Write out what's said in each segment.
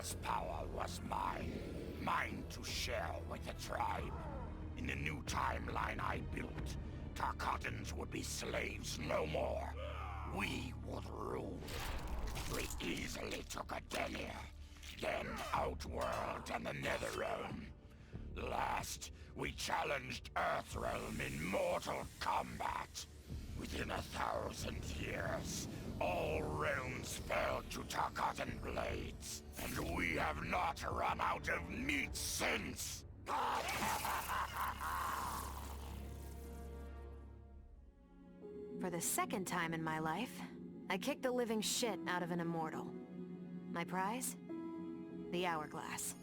Tarkat's power was mine. Mine to share with the tribe. In the new timeline I built, Tarkatans would be slaves no more. We would rule. We easily took Adenir, then Outworld and the Netherrealm. Last, we challenged Earthrealm in mortal combat. Within 1,000 years, all realms fell to Tarkatan blades, and we have not run out of meat since! For the second time in my life, I kicked the living shit out of an immortal. My prize? The hourglass.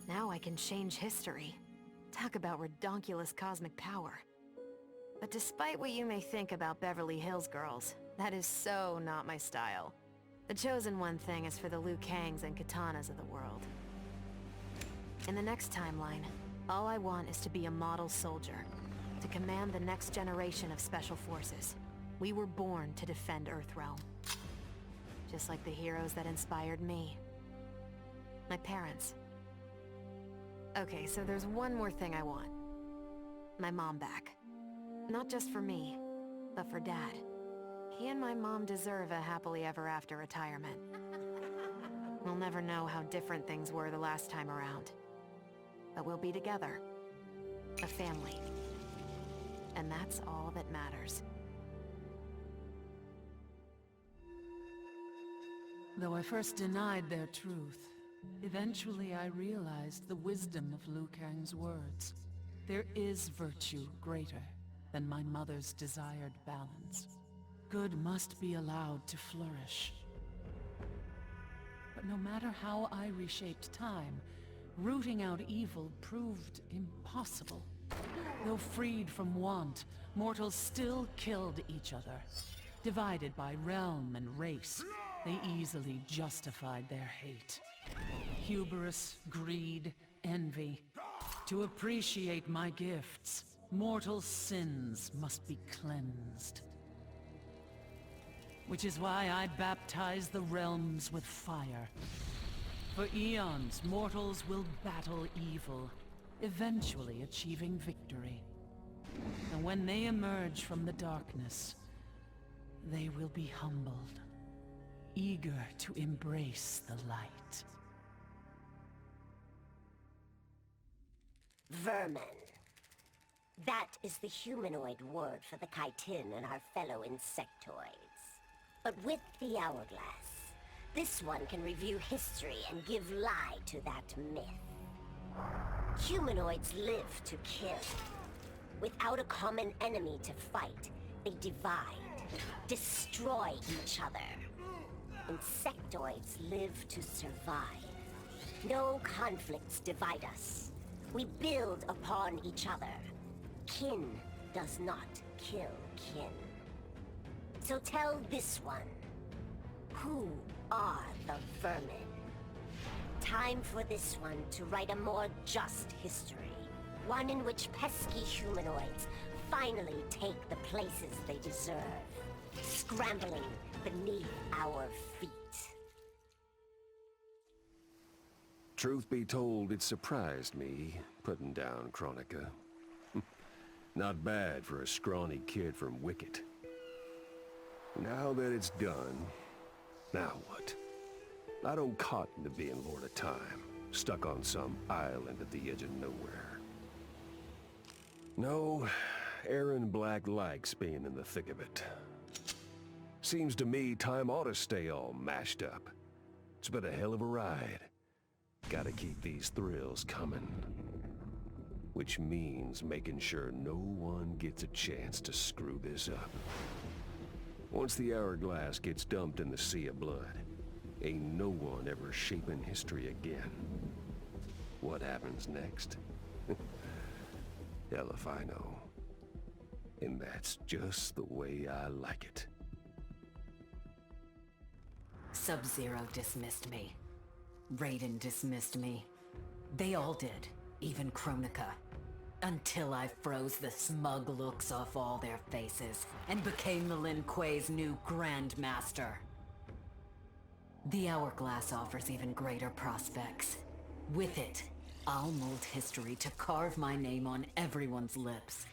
Now I can change history. Talk about redonkulous cosmic power. But despite what you may think about Beverly Hills girls, that is so not my style. The chosen one thing is for the Liu Kangs and Katanas of the world. In the next timeline, all I want is to be a model soldier, to command the next generation of special forces. We were born to defend Earthrealm. Just like the heroes that inspired me. My parents. Okay, so there's one more thing I want. My mom back. Not just for me, but for Dad. He and my mom deserve a happily ever after retirement. We'll never know how different things were the last time around. But we'll be together. A family. And that's all that matters. Though I first denied their truth, eventually I realized the wisdom of Liu Kang's words. There is virtue greater than my mother's desired balance. Good must be allowed to flourish. But no matter how I reshaped time, rooting out evil proved impossible. Though freed from want, mortals still killed each other. Divided by realm and race, they easily justified their hate. Hubris, greed, envy. To appreciate my gifts, mortal sins must be cleansed. Which is why I baptize the realms with fire. For eons, mortals will battle evil, eventually achieving victory. And when they emerge from the darkness, they will be humbled, eager to embrace the light. Vermin. That is the humanoid word for the chitin and our fellow insectoids. But with the hourglass, this one can review history and give lie to that myth. Humanoids live to kill. Without a common enemy to fight, they divide, destroy each other. Insectoids live to survive. No conflicts divide us. We build upon each other. Kin does not kill kin. So tell this one, who are the vermin? Time for this one to write a more just history. One in which pesky humanoids finally take the places they deserve, scrambling beneath our feet. Truth be told, it surprised me, putting down Kronika. Not bad for a scrawny kid from Wicket. Now that it's done, now what? I don't cotton to being Lord of Time, stuck on some island at the edge of nowhere. No, Aaron Black likes being in the thick of it. Seems to me time ought to stay all mashed up. It's been a hell of a ride. Gotta keep these thrills coming. Which means making sure no one gets a chance to screw this up. Once the hourglass gets dumped in the sea of blood, ain't no one ever shaping history again. What happens next? Hell if I know. And that's just the way I like it. Sub-Zero dismissed me. Raiden dismissed me. They all did, even Kronika. Until I froze the smug looks off all their faces and became the Lin Kuei's new Grandmaster. The hourglass offers even greater prospects. With it, I'll mold history to carve my name on everyone's lips.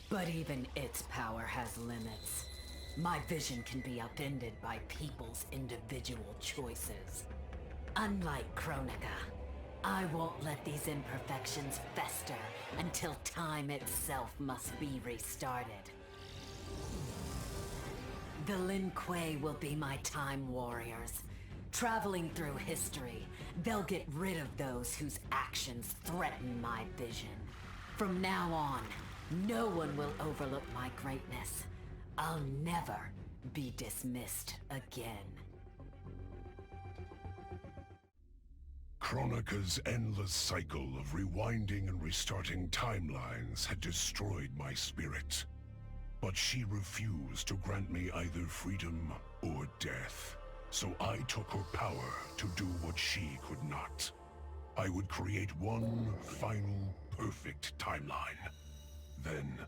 But even its power has limits. My vision can be upended by people's individual choices. Unlike Kronika, I won't let these imperfections fester until time itself must be restarted. The Lin Kuei will be my time warriors. Traveling through history, they'll get rid of those whose actions threaten my vision. From now on, no one will overlook my greatness. I'll never be dismissed again. Kronika's endless cycle of rewinding and restarting timelines had destroyed my spirit. But she refused to grant me either freedom or death. So I took her power to do what she could not. I would create one final, perfect timeline. Then,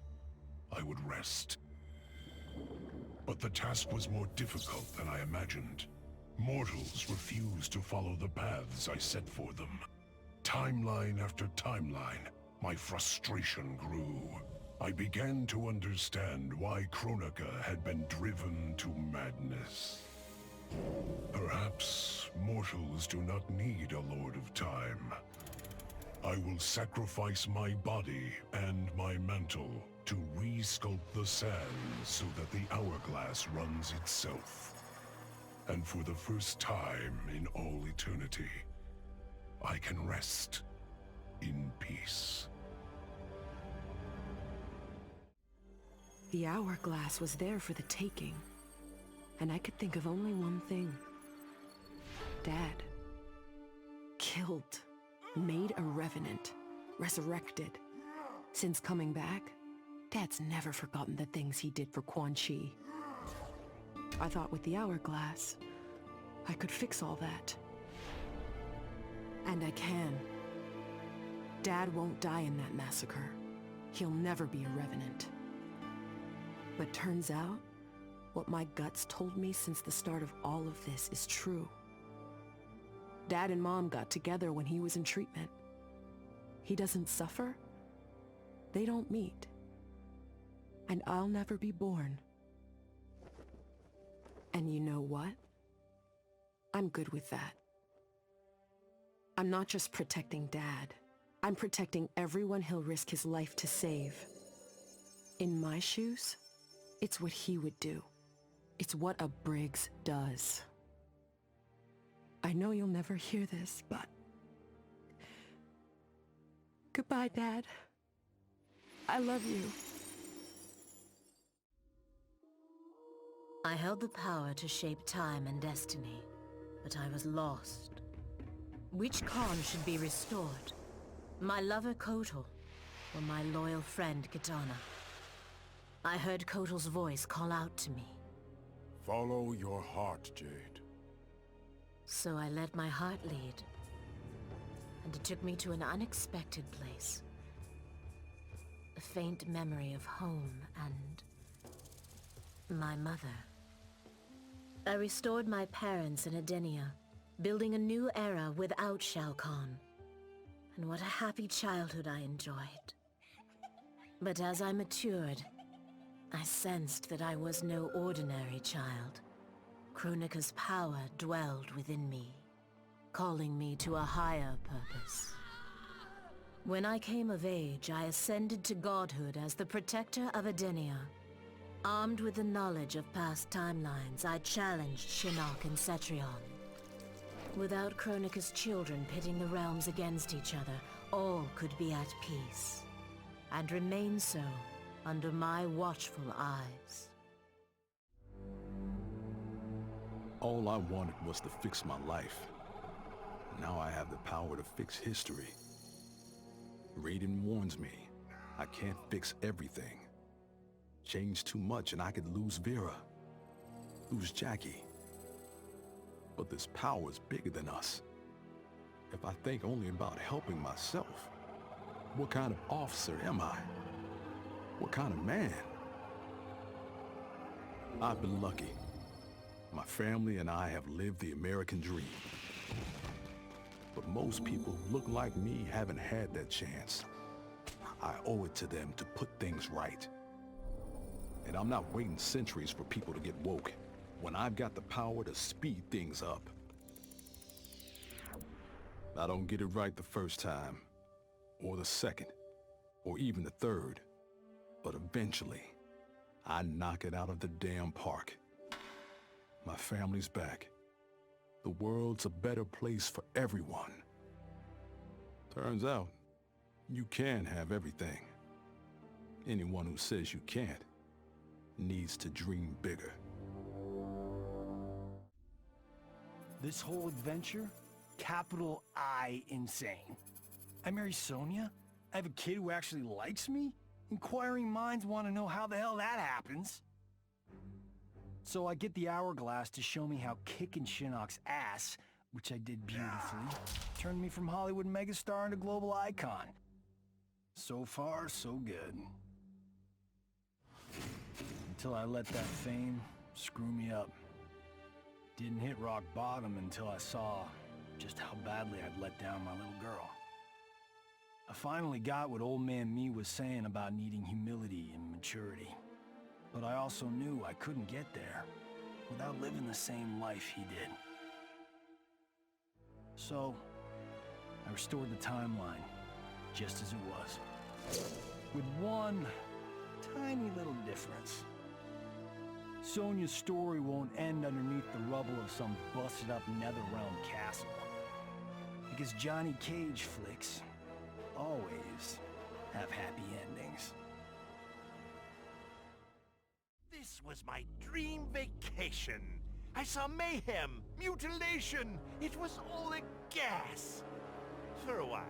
I would rest. But the task was more difficult than I imagined. Mortals refused to follow the paths I set for them. Timeline after timeline, my frustration grew. I began to understand why Kronika had been driven to madness. Perhaps mortals do not need a Lord of Time. I will sacrifice my body and my mantle to re-sculpt the sands so that the hourglass runs itself. And for the first time in all eternity, I can rest in peace. The hourglass was there for the taking, and I could think of only one thing. Dad. Killed. Made a revenant. Resurrected. Since coming back, Dad's never forgotten the things he did for Quan Chi. I thought with the hourglass, I could fix all that. And I can. Dad won't die in that massacre. He'll never be a revenant. But turns out, what my guts told me since the start of all of this is true. Dad and Mom got together when he was in treatment. He doesn't suffer. They don't meet. And I'll never be born. And you know what? I'm good with that. I'm not just protecting Dad. I'm protecting everyone he'll risk his life to save. In my shoes, it's what he would do. It's what a Briggs does. I know you'll never hear this, but... Goodbye, Dad. I love you. I held the power to shape time and destiny, but I was lost. Which Khan should be restored? My lover Kotal, or my loyal friend Kitana? I heard Kotal's voice call out to me. Follow your heart, Jade. So I let my heart lead, and it took me to an unexpected place. A faint memory of home and my mother. I restored my parents in Edenia, building a new era without Shao Kahn. And what a happy childhood I enjoyed. But as I matured, I sensed that I was no ordinary child. Kronika's power dwelled within me, calling me to a higher purpose. When I came of age, I ascended to godhood as the protector of Edenia. Armed with the knowledge of past timelines, I challenged Shinnok and Cetrion. Without Kronika's children pitting the realms against each other, all could be at peace, and remain so under my watchful eyes. All I wanted was to fix my life. Now I have the power to fix history. Raiden warns me, I can't fix everything. Change too much and I could lose Vera, lose Jackie. But this power is bigger than us. If I think only about helping myself, what kind of officer am I? What kind of man? I've been lucky. My family and I have lived the American dream. But most people who look like me haven't had that chance. I owe it to them to put things right. And I'm not waiting centuries for people to get woke, when I've got the power to speed things up. I don't get it right the first time, or the second, or even the third. But eventually, I knock it out of the damn park. My family's back. The world's a better place for everyone. Turns out, you can have everything. Anyone who says you can't needs to dream bigger. This whole adventure, capital I insane. I marry Sonia? I have a kid who actually likes me? Inquiring minds want to know how the hell that happens. So I get the hourglass to show me how kicking Shinnok's ass, which I did beautifully, turned me from Hollywood megastar into global icon. So far, so good. Until I let that fame screw me up. Didn't hit rock bottom until I saw just how badly I'd let down my little girl. I finally got what old man me was saying about needing humility and maturity. But I also knew I couldn't get there without living the same life he did. So, I restored the timeline, just as it was. With one tiny little difference. Sonia's story won't end underneath the rubble of some busted-up Netherrealm castle. Because Johnny Cage flicks always have happy endings. This was my dream vacation. I saw mayhem, mutilation. It was all a gas. For a while.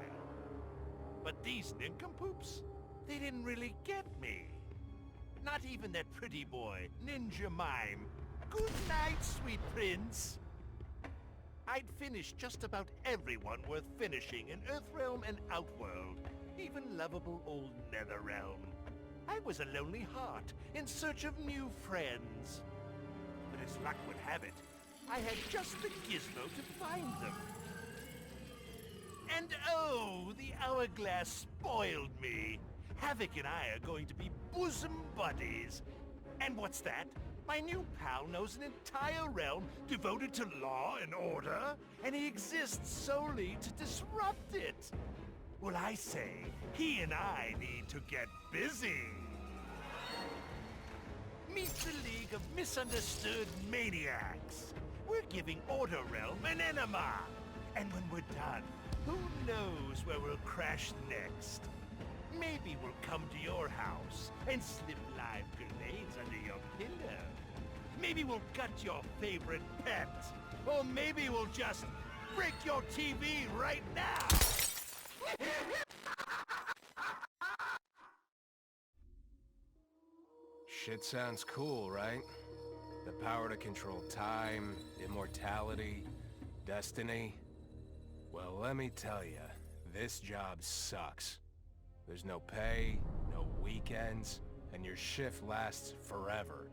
But these nincompoops, they didn't really get me. Not even that pretty boy, Ninja Mime. Good night, sweet prince. I'd finished just about everyone worth finishing in Earthrealm and Outworld. Even lovable old Netherrealm. I was a lonely heart in search of new friends. But as luck would have it, I had just the gizmo to find them. And oh, the hourglass spoiled me. Havoc and I are going to be bosom buddies. And what's that? My new pal knows an entire realm devoted to law and order, and he exists solely to disrupt it. Well, I say, he and I need to get busy. Meet the League of Misunderstood Maniacs. We're giving Order Realm an enema. And when we're done, who knows where we'll crash next? Maybe we'll come to your house and slip live grenades under your pillow. Maybe we'll gut your favorite pet. Or maybe we'll just break your TV right now. Shit sounds cool, right? The power to control time, immortality, destiny. Well, let me tell you, this job sucks. There's no pay, no weekends, and your shift lasts forever.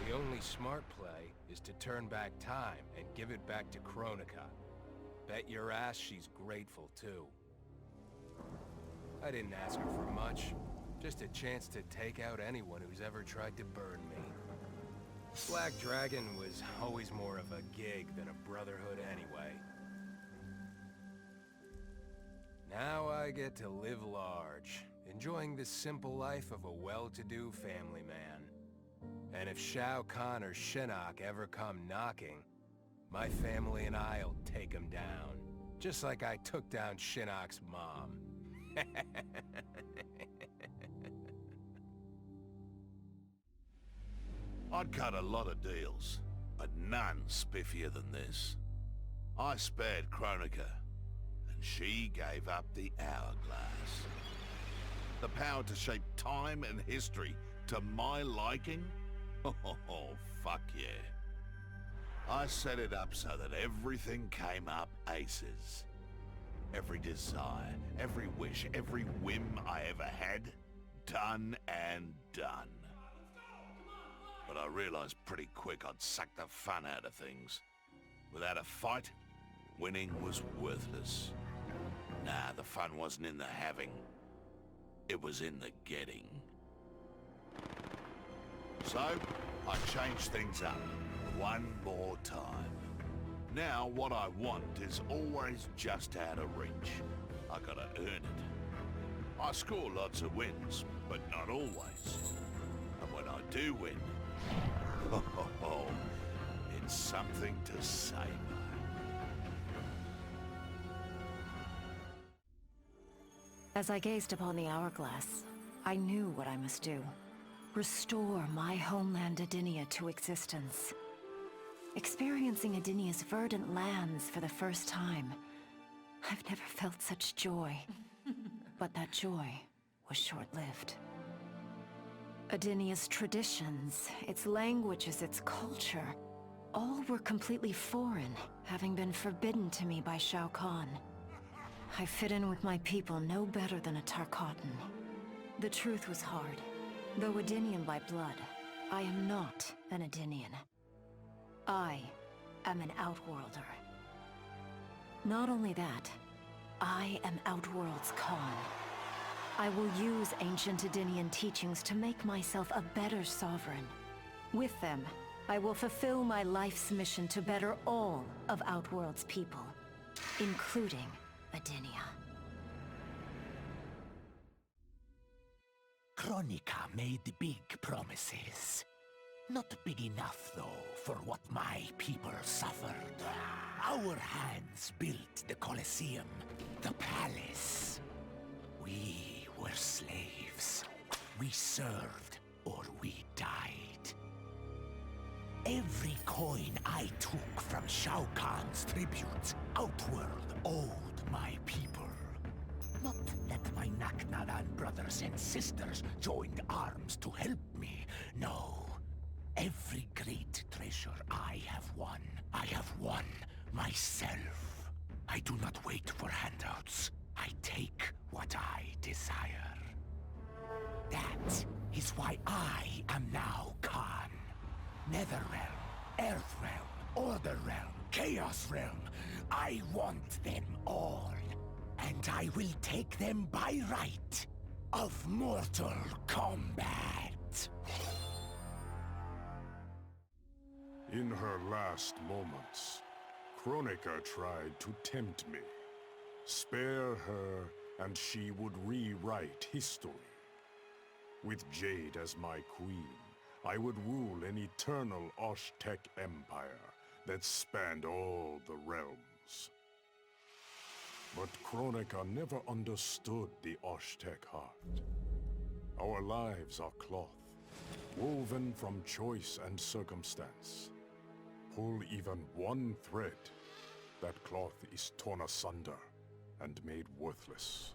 The only smart play is to turn back time and give it back to Kronika. Bet your ass she's grateful, too. I didn't ask her for much. Just a chance to take out anyone who's ever tried to burn me. Black Dragon was always more of a gig than a brotherhood anyway. Now I get to live large, enjoying the simple life of a well-to-do family man. And if Shao Kahn or Shinnok ever come knocking, my family and I'll take them down. Just like I took down Shinnok's mom. I'd cut a lot of deals, but none spiffier than this. I spared Kronika, and she gave up the hourglass. The power to shape time and history to my liking? Oh, fuck yeah. I set it up so that everything came up aces. Every desire, every wish, every whim I ever had, done and done. but I realized pretty quick I'd suck the fun out of things. Without a fight, winning was worthless. Nah, the fun wasn't in the having. It was in the getting. So, I changed things up one more time. Now what I want is always just out of reach. I gotta earn it. I score lots of wins, but not always. And when I do win, it's something to savor. As I gazed upon the hourglass, I knew what I must do. Restore my homeland Edenia to existence. Experiencing Edenia's verdant lands for the first time, I've never felt such joy. But that joy was short-lived. Edenia's traditions, its languages, its culture, all were completely foreign, having been forbidden to me by Shao Kahn. I fit in with my people no better than a Tarkatan. The truth was hard. Though Edenian by blood, I am not an Edenian. I am an Outworlder. Not only that, I am Outworld's Khan. I will use ancient Edenian teachings to make myself a better sovereign. With them, I will fulfill my life's mission to better all of Outworld's people, including Edenia. Kronika made big promises. Not big enough, though, for what my people suffered. Our hands built the Colosseum, the palace. We were slaves. We served or we died. Every coin I took from Shao Kahn's tributes, Outworld owed my people. Not that my Naknaran brothers and sisters joined arms to help me, no. Every great treasure I have won myself. I do not wait for handouts. I take what I desire. That is why I am now Khan. Netherrealm, Earthrealm, Order Realm, Chaos Realm. I want them all. And I will take them by right of Mortal Kombat. In her last moments, Kronika tried to tempt me. Spare her, and she would rewrite history. With Jade as my queen, I would rule an eternal Osh-Tech empire that spanned all the realms. But Kronika never understood the Osh-Tech heart. Our lives are cloth, woven from choice and circumstance. Pull even one thread, that cloth is torn asunder and made worthless.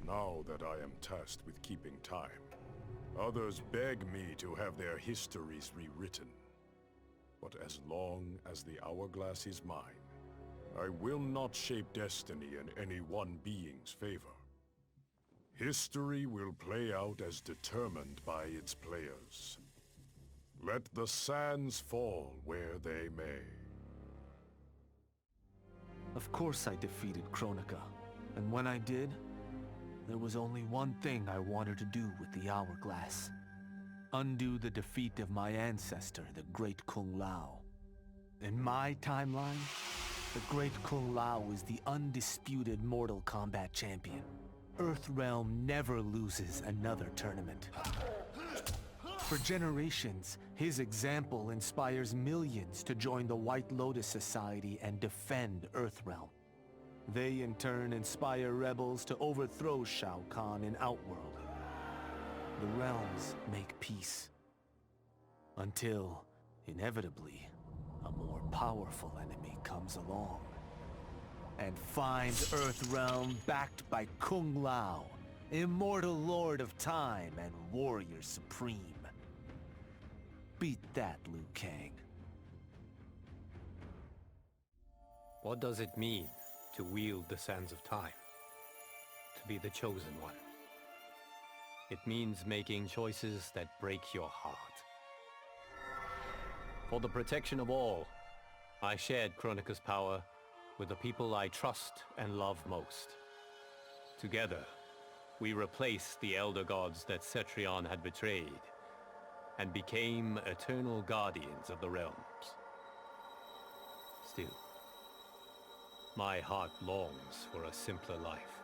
Now that I am tasked with keeping time, others beg me to have their histories rewritten. But as long as the hourglass is mine, I will not shape destiny in any one being's favor. History will play out as determined by its players. Let the sands fall where they may. Of course I defeated Kronika, and when I did, there was only one thing I wanted to do with the hourglass. Undo the defeat of my ancestor, the Great Kung Lao. In my timeline, the Great Kung Lao is the undisputed Mortal Kombat champion. Earthrealm never loses another tournament. For generations, his example inspires millions to join the White Lotus Society and defend Earthrealm. They in turn inspire rebels to overthrow Shao Kahn in Outworld. The realms make peace. Until, inevitably, a more powerful enemy comes along and finds Earthrealm backed by Kung Lao, immortal lord of time and warrior supreme. Beat that, Liu Kang. What does it mean to wield the sands of time? To be the chosen one? It means making choices that break your heart. For the protection of all, I shared Kronika's power with the people I trust and love most. Together, we replaced the elder gods that Cetrion had betrayed, and became eternal guardians of the realms. Still, my heart longs for a simpler life.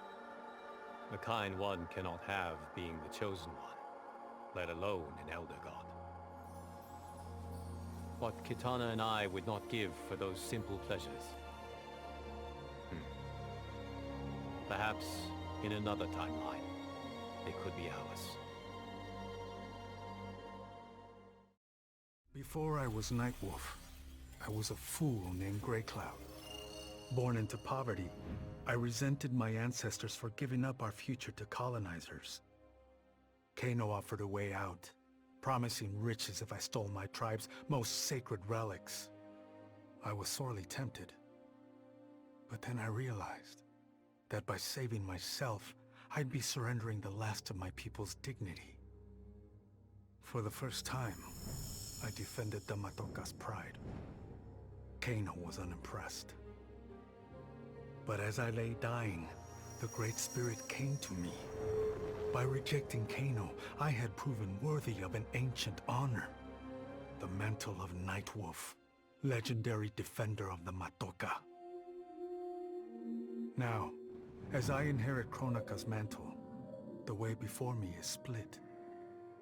The kind one cannot have being the chosen one, let alone an elder god. What Kitana and I would not give for those simple pleasures. Perhaps in another timeline, they could be ours. Before I was Nightwolf, I was a fool named Grey Cloud. Born into poverty, I resented my ancestors for giving up our future to colonizers. Kano offered a way out, promising riches if I stole my tribe's most sacred relics. I was sorely tempted. But then I realized that by saving myself, I'd be surrendering the last of my people's dignity. For the first time, I defended the Matoka's pride. Kano was unimpressed. But as I lay dying, the Great Spirit came to me. By rejecting Kano, I had proven worthy of an ancient honor. The mantle of Nightwolf, legendary defender of the Matoka. Now, as I inherit Kronika's mantle, the way before me is split.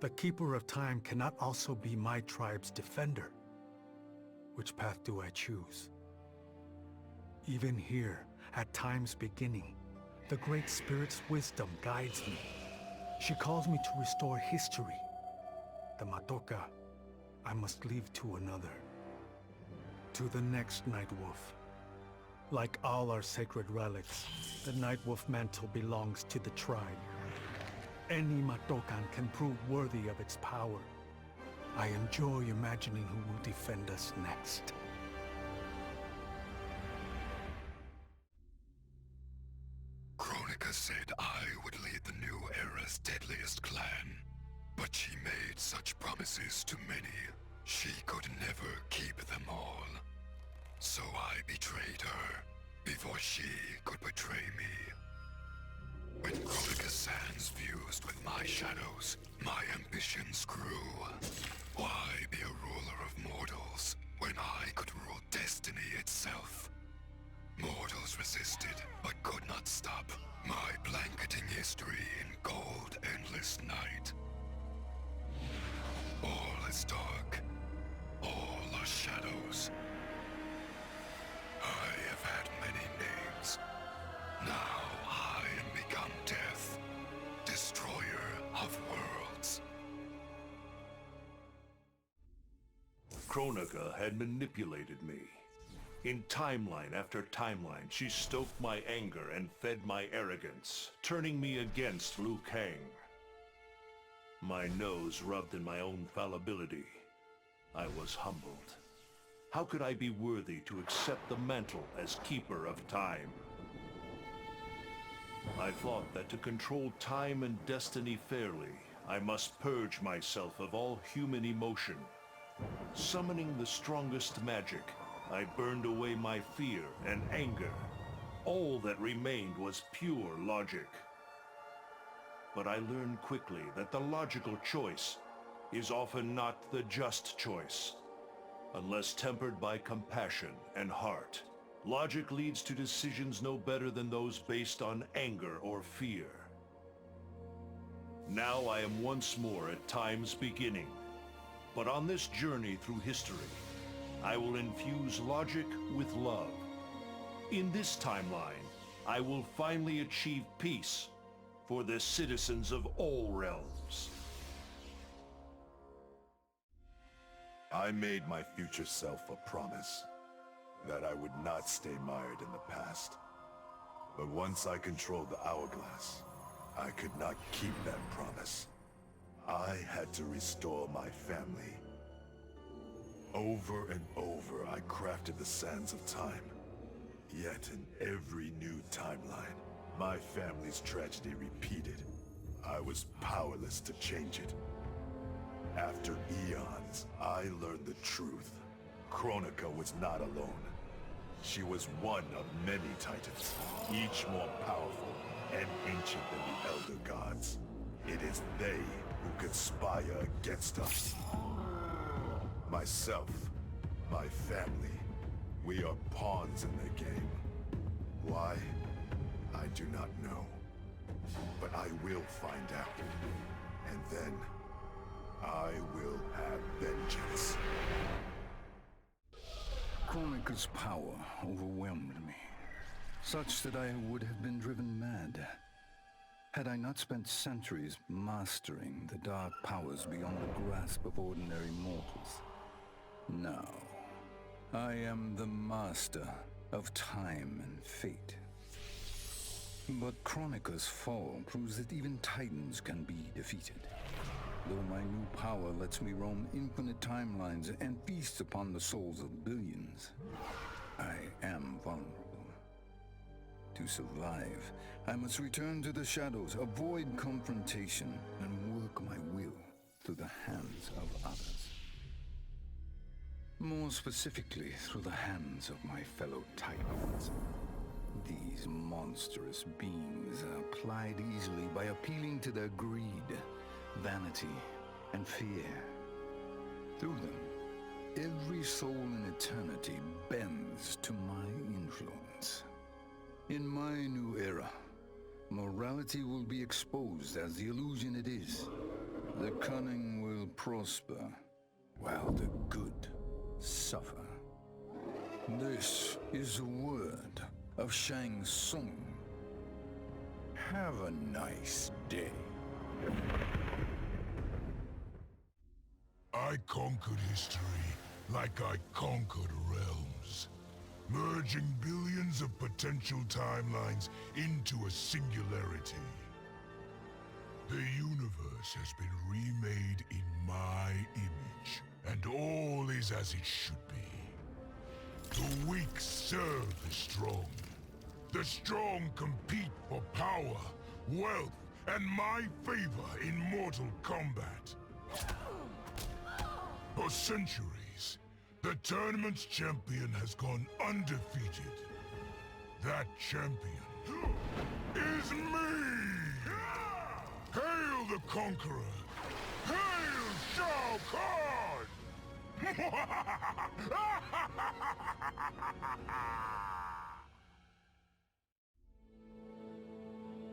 The Keeper of Time cannot also be my tribe's defender. Which path do I choose? Even here, at time's beginning, the Great Spirit's wisdom guides me. She calls me to restore history. The Matoka, I must leave to another. To the next Nightwolf. Like all our sacred relics, the Nightwolf mantle belongs to the tribe. Any Matokan can prove worthy of its power. I enjoy imagining who will defend us next. Kronika said I would lead the new era's deadliest clan. But she made such promises to many, she could never keep them all. So I betrayed her, before she could betray me. When Kronika's sands fused with my shadows, my ambitions grew. Why be a ruler of mortals, when I could rule destiny itself? Mortals resisted, but could not stop my blanketing history in cold, endless night. All is dark. All are shadows. I have had many names. Now I am become death, destroyer of worlds. Kronika had manipulated me. In timeline after timeline, she stoked my anger and fed my arrogance, turning me against Liu Kang. My nose rubbed in my own fallibility. I was humbled. How could I be worthy to accept the mantle as Keeper of Time? I thought that to control time and destiny fairly, I must purge myself of all human emotion. Summoning the strongest magic, I burned away my fear and anger. All that remained was pure logic. But I learned quickly that the logical choice is often not the just choice. Unless tempered by compassion and heart, logic leads to decisions no better than those based on anger or fear. Now I am once more at time's beginning. But on this journey through history, I will infuse logic with love. In this timeline, I will finally achieve peace for the citizens of all realms. I made my future self a promise that I would not stay mired in the past. But once I controlled the hourglass, I could not keep that promise. I had to restore my family. Over and over, I crafted the sands of time. Yet in every new timeline, my family's tragedy repeated. I was powerless to change it. After eons, I learned the truth. Kronika was not alone. She was one of many titans, each more powerful and ancient than the Elder Gods. It is they who conspire against us. Myself, my family, we are pawns in their game. Why? I do not know. But I will find out. And then, I will have vengeance. Kronika's power overwhelmed me, such that I would have been driven mad, had I not spent centuries mastering the dark powers beyond the grasp of ordinary mortals. Now, I am the master of time and fate. But Kronika's fall proves that even titans can be defeated. Though my new power lets me roam infinite timelines and feast upon the souls of billions, I am vulnerable. To survive, I must return to the shadows, avoid confrontation, and work my will through the hands of others. More specifically, through the hands of my fellow titans. These monstrous beings are plied easily by appealing to their greed, vanity, and fear. Through them, every soul in eternity bends to my influence. In my new era, morality will be exposed as the illusion it is. The cunning will prosper, while the good suffer. This is the word of Shang Tsung. Have a nice day. I conquered history like I conquered realms, merging billions of potential timelines into a singularity. The universe has been remade in my image, and all is as it should be. The weak serve the strong. The strong compete for power, wealth, and my favor in Mortal Kombat. For centuries, the tournament's champion has gone undefeated. That champion is me! Hail the Conqueror! Hail Shao Kahn!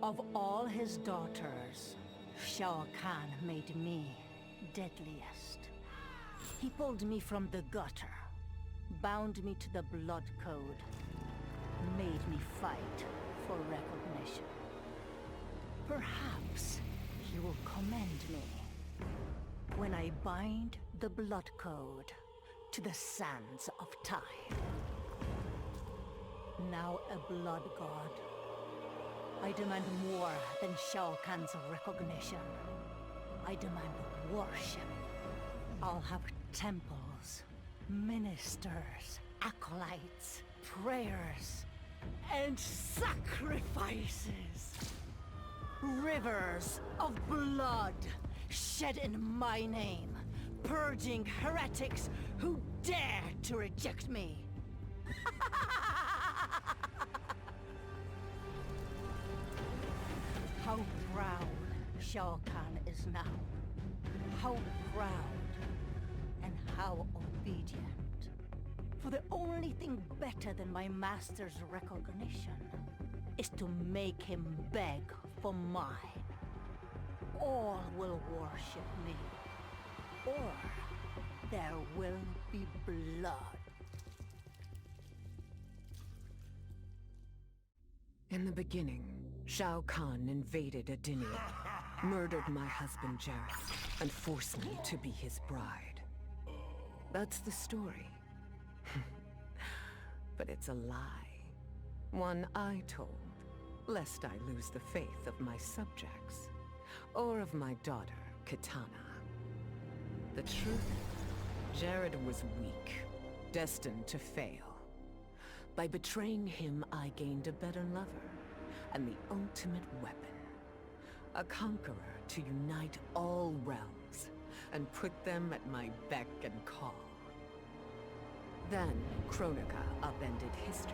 Of all his daughters, Shao Kahn made me deadliest. He pulled me from the gutter, bound me to the blood code, made me fight for recognition. Perhaps he will commend me when I bind the blood code to the sands of time. Now a blood god, I demand more than Shao Kahn's recognition. I demand worship. I'll have temples, ministers, acolytes, prayers, and sacrifices. Rivers of blood shed in my name, purging heretics who dare to reject me. How proud Shao Kahn is now. How proud and how obedient. For the only thing better than my master's recognition is to make him beg for mine. All will worship me, or there will be blood. In the beginning, Shao Kahn invaded Adenia, murdered my husband Jareth, and forced me to be his bride. That's the story. But it's a lie. One I told, lest I lose the faith of my subjects, or of my daughter, Kitana. The truth? Jared was weak, destined to fail. By betraying him, I gained a better lover, and the ultimate weapon. A conqueror to unite all realms, and put them at my beck and call. Then, Kronika upended history,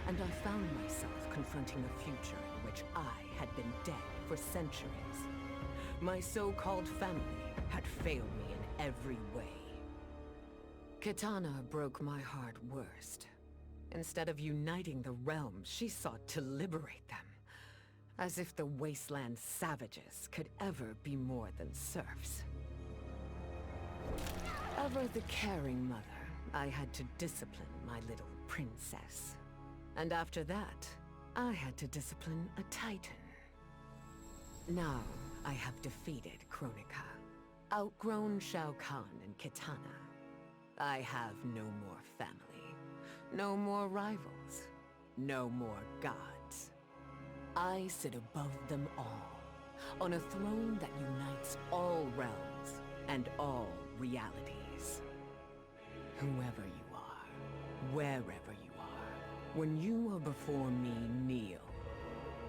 and I found myself confronting a future in which I had been dead for centuries. My so-called family had failed me in every way. Kitana broke my heart worst. Instead of uniting the realms, she sought to liberate them. As if the wasteland savages could ever be more than serfs. Ever the caring mother, I had to discipline my little princess. And after that, I had to discipline a titan. Now, I have defeated Kronika, outgrown Shao Kahn and Kitana. I have no more family, no more rivals, no more gods. I sit above them all, on a throne that unites all realms and all realities. Whoever you are, wherever you are, when you are before me, kneel.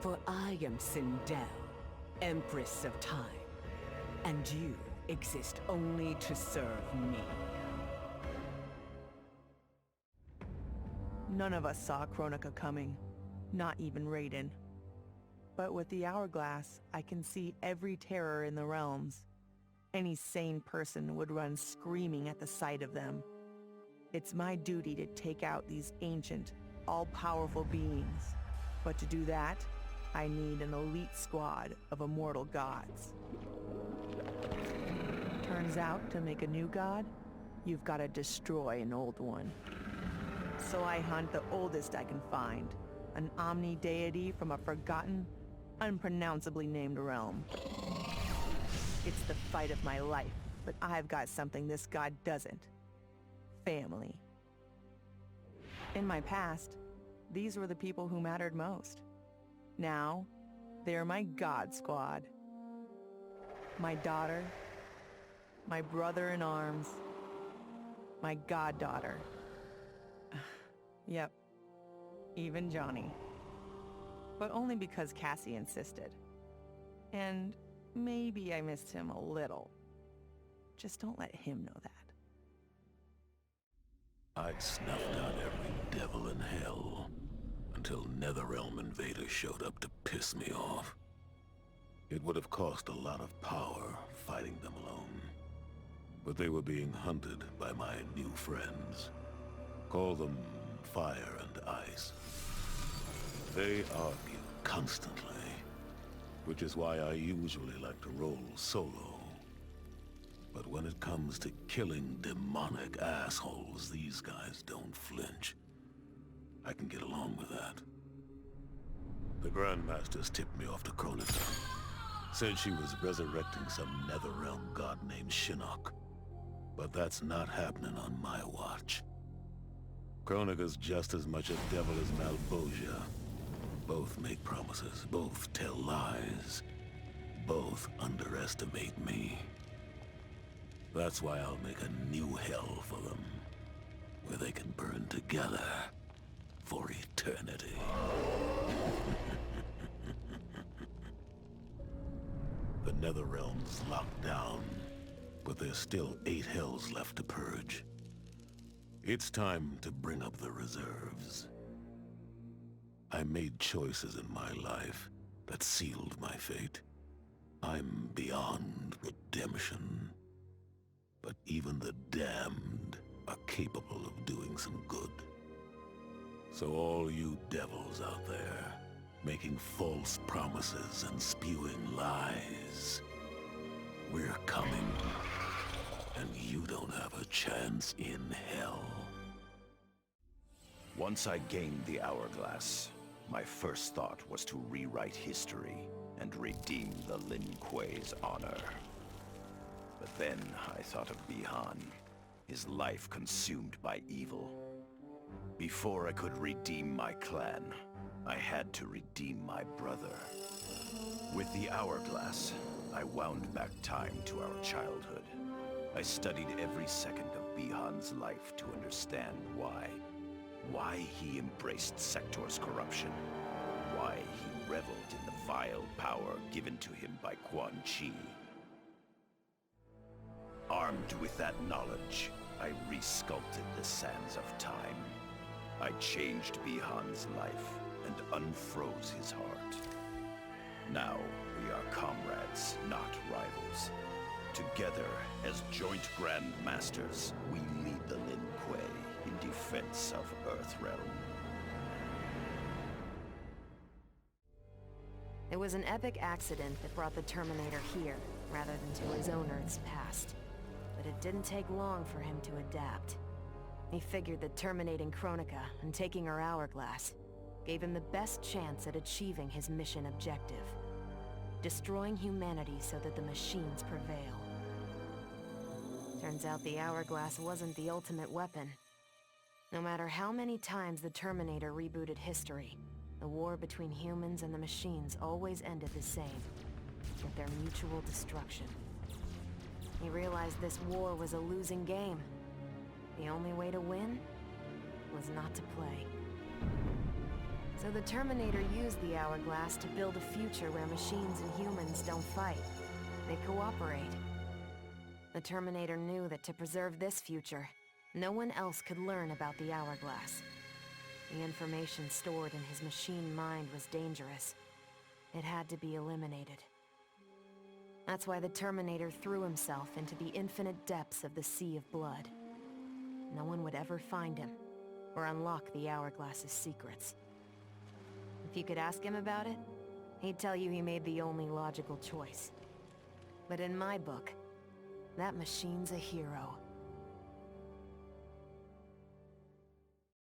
For I am Sindel, Empress of Time, and you exist only to serve me. None of us saw Kronika coming, not even Raiden. But with the Hourglass, I can see every terror in the realms. Any sane person would run screaming at the sight of them. It's my duty to take out these ancient, all-powerful beings. But to do that, I need an elite squad of immortal gods. Turns out, to make a new god, you've got to destroy an old one. So I hunt the oldest I can find, an omni-deity from a forgotten, unpronounceably named realm. It's the fight of my life, but I've got something this god doesn't. Family. In my past, these were the people who mattered most. Now, they're my god squad. My daughter, my brother in arms, my goddaughter. Yep, even Johnny. But only because Cassie insisted. And maybe I missed him a little. Just don't let him know that. I'd snuffed out every devil in hell until Netherrealm invaders showed up to piss me off. It would have cost a lot of power fighting them alone. But they were being hunted by my new friends. Call them Fire and Ice. They argue constantly, which is why I usually like to roll solo. But when it comes to killing demonic assholes, these guys don't flinch. I can get along with that. The Grandmasters tipped me off to Kronika. Said she was resurrecting some Netherrealm god named Shinnok. But that's not happening on my watch. Kronika's just as much a devil as Malbosia. Both make promises, both tell lies, both underestimate me. That's why I'll make a new hell for them, where they can burn together for eternity. The Netherrealm's locked down, but there's still 8 hells left to purge. It's time to bring up the reserves. I made choices in my life that sealed my fate. I'm beyond redemption. But even the damned are capable of doing some good. So all you devils out there, making false promises and spewing lies, we're coming. And you don't have a chance in hell. Once I gained the Hourglass, my first thought was to rewrite history and redeem the Lin Kuei's honor. But then I thought of Bihan, his life consumed by evil. Before I could redeem my clan, I had to redeem my brother. With the Hourglass, I wound back time to our childhood. I studied every second of Bihan's life to understand why. Why he embraced Sector's corruption. Why he reveled in the vile power given to him by Quan Chi. Armed with that knowledge, I resculpted the sands of time. I changed Bihan's life and unfroze his heart. Now we are comrades, not rivals. Together, as joint Grand Masters, we lead the Lin Kuei in defense of Earthrealm. It was an epic accident that brought the Terminator here, rather than to his own Earth's past. But it didn't take long for him to adapt. He figured that terminating Kronika and taking her hourglass gave him the best chance at achieving his mission objective. Destroying humanity so that the machines prevail. Turns out the hourglass wasn't the ultimate weapon. No matter how many times the Terminator rebooted history, the war between humans and the machines always ended the same, with their mutual destruction. He realized this war was a losing game. The only way to win was not to play. So the Terminator used the hourglass to build a future where machines and humans don't fight. They cooperate. The Terminator knew that to preserve this future, no one else could learn about the hourglass. The information stored in his machine mind was dangerous. It had to be eliminated. That's why the Terminator threw himself into the infinite depths of the Sea of Blood. No one would ever find him, or unlock the hourglass's secrets. If you could ask him about it, he'd tell you he made the only logical choice. But in my book, that machine's a hero.